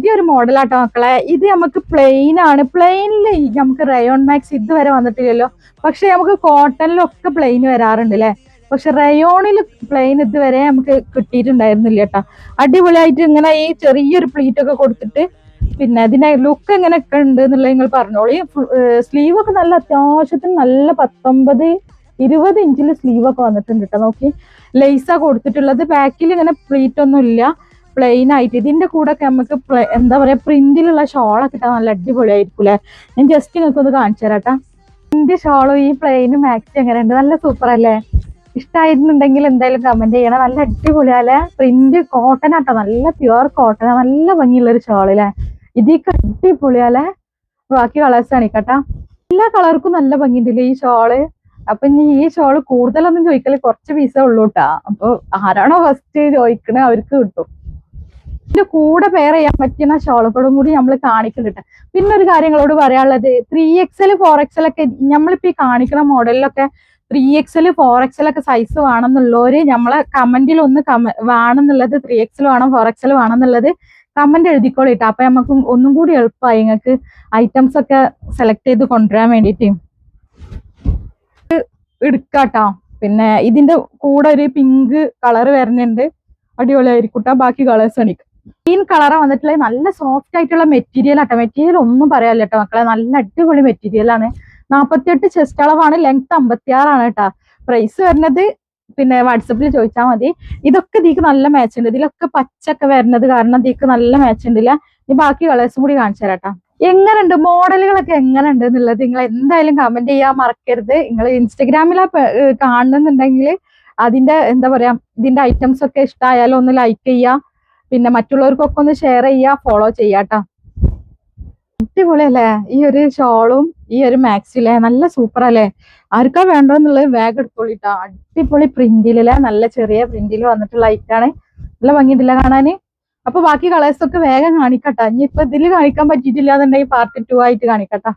പുതിയൊരു മോഡലാട്ടോ മക്കളെ. ഇത് നമുക്ക് പ്ലെയിൻ ആണ്. പ്ലെയിനില് നമുക്ക് റയോൺ മാക്സ് ഇതുവരെ വന്നിട്ടില്ലല്ലോ. പക്ഷെ നമുക്ക് കോട്ടണിലൊക്കെ പ്ലെയിൻ വരാറുണ്ട് അല്ലെ. പക്ഷെ റയോണിൽ പ്ലെയിൻ ഇതുവരെ നമുക്ക് കിട്ടിയിട്ടുണ്ടായിരുന്നില്ല കേട്ടോ. അടിപൊളിയായിട്ട് ഇങ്ങനെ ഈ ചെറിയൊരു പ്ലീറ്റ് ഒക്കെ കൊടുത്തിട്ട് പിന്നെ ഇതിന്റെ ലുക്ക് എങ്ങനെയൊക്കെ ഉണ്ട് എന്നുള്ളത് നിങ്ങൾ പറഞ്ഞോളൂ. സ്ലീവ് ഒക്കെ നല്ല അത്യാവശ്യത്തിന് നല്ല 19-20 ഇഞ്ചിൽ സ്ലീവ് ഒക്കെ വന്നിട്ടുണ്ട് കേട്ടോ. നോക്കി ലേസാ കൊടുത്തിട്ടുള്ളത്. ബാക്കിൽ ഇങ്ങനെ പ്ലീറ്റ് ഒന്നും ഇല്ല, പ്ലെയിൻ ആയിട്ട്. ഇതിന്റെ കൂടെ ഒക്കെ നമുക്ക് എന്താ പറയാ പ്രിന്റിലുള്ള ഷോളൊക്കെ ഇട്ടാൽ നല്ല അടിപൊളിയായിരിക്കും അല്ലെ. ഞാൻ ജസ്റ്റ് നിങ്ങൾക്ക് ഒന്ന് കാണിച്ചു തരാട്ടാ. പ്രിന്റ് ഷോളും ഈ പ്ലെയിനും മാക്സി എങ്ങനെയുണ്ട്? നല്ല സൂപ്പർ അല്ലേ? ഇഷ്ടമായിരുന്നുണ്ടെങ്കിൽ എന്തായാലും കമന്റ് ചെയ്യണം. നല്ല അടിപൊളിയല്ലേ? പ്രിന്റ് കോട്ടൺ ആട്ടോ, നല്ല പ്യുവർ കോട്ടൺ, നല്ല ഭംഗിയുള്ള ഒരു ഷോൾ അല്ലേ. ഇതൊക്കെ അടിപൊളിയല്ലേ? ബാക്കി കളേഴ്സ് കാണിക്കട്ടാ. എല്ലാ കളർക്കും നല്ല ഭംഗിയുണ്ടല്ലേ ഈ ഷോള്. അപ്പൊ ഇനി ഈ ഷോള് കൂടുതലൊന്നും ചോദിക്കല്, കുറച്ച് പീസേ ഉള്ളൂ കേട്ടാ. അപ്പൊ ആരാണോ ഫസ്റ്റ് ചോദിക്കണേ അവർക്ക് കിട്ടും. ഇതിന്റെ കൂടെ പെയർ ചെയ്യാൻ പറ്റുന്ന ഷോളുകളും കൂടി നമ്മൾ കാണിക്കുന്നുണ്ട്. പിന്നെ ഒരു കാര്യങ്ങളോട് പറയാനുള്ളത്, 3XL 4XL ഒക്കെ നമ്മളിപ്പോ ഈ കാണിക്കുന്ന മോഡലിലൊക്കെ 3XL 4XL ഒക്കെ സൈസ് വേണമെന്നുള്ളവര് നമ്മളെ കമന്റിൽ ഒന്ന് വേണമെന്നുള്ളത് 3XL വേണം 4XL വേണമെന്നുള്ളത് കമന്റ് എഴുതിക്കോളിട്ടോ. അപ്പൊ നമുക്ക് ഒന്നും കൂടി എളുപ്പമായി നിങ്ങൾക്ക് ഐറ്റംസ് ഒക്കെ സെലക്ട് ചെയ്ത് കൊണ്ടുവരാൻ വേണ്ടിയിട്ട് എടുക്കാട്ടോ. പിന്നെ ഇതിന്റെ കൂടെ ഒരു പിങ്ക് കളർ വരുന്നുണ്ട്, അടിപൊളിയായിരിക്കും കേട്ടോ. ബാക്കി കളേഴ്സ് കാണിക്കും. ഗ്രീൻ കളർ വന്നിട്ടുള്ള നല്ല സോഫ്റ്റ് ആയിട്ടുള്ള മെറ്റീരിയൽ ആട്ടോ. മെറ്റീരിയൽ ഒന്നും പറയാനില്ല കേട്ടോ മക്കളെ, നല്ല അടിപൊളി മെറ്റീരിയൽ ആണ്. 48 ചെസ്റ്റ് അളവാണ്, ലെങ്ത് 56 ആണ് കേട്ടോ. പ്രൈസ് വരുന്നത് പിന്നെ വാട്സപ്പിൽ ചോദിച്ചാൽ മതി. ഇതൊക്കെ ഇതിക്ക് നല്ല മാച്ച് ഉണ്ട്. ഇതിലൊക്കെ പച്ചൊക്കെ വരുന്നത് കാരണം ഇതിക്ക് നല്ല മാച്ച് ഉണ്ടല്ല. ഇനി ബാക്കി കളേഴ്സും കൂടി കാണിച്ചു തരാട്ടോ. എങ്ങനെയുണ്ട് മോഡലുകളൊക്കെ എങ്ങനെയുണ്ട് എന്നുള്ളത് നിങ്ങൾ എന്തായാലും കമന്റ് ചെയ്യാൻ മറക്കരുത്. നിങ്ങൾ ഇൻസ്റ്റഗ്രാമിലാ കാണുന്നുണ്ടെങ്കിൽ അതിന്റെ എന്താ പറയാ ഇതിന്റെ ഐറ്റംസ് ഒക്കെ ഇഷ്ടമായാലും ഒന്ന് ലൈക്ക് ചെയ്യുക, പിന്നെ മറ്റുള്ളവർക്കൊക്കെ ഒന്ന് ഷെയർ ചെയ്യുക, ഫോളോ ചെയ്യാട്ടോ. അടിപൊളിയല്ലേ ഈ ഒരു ഷോളും ഈ ഒരു മാക്സിലെ? നല്ല സൂപ്പർ അല്ലേ? ആർക്കാ വേണ്ടതെന്നുള്ളത് വേഗം എടുത്തോളിട്ടോ. അടിപൊളി പ്രിന്റിലല്ലേ, നല്ല ചെറിയ പ്രിന്റിൽ വന്നിട്ടുള്ള ഐറ്റാണ്. നല്ല ഭംഗിയിട്ടില്ല കാണാന്. അപ്പൊ ബാക്കി കളേഴ്സ് ഒക്കെ വേഗം കാണിക്കട്ടെ. ഇനിയിപ്പൊ ഇതിൽ കാണിക്കാൻ പറ്റിയിട്ടില്ല എന്നുണ്ടെങ്കിൽ പാർട്ട് 2 ആയിട്ട് കാണിക്കട്ടെ.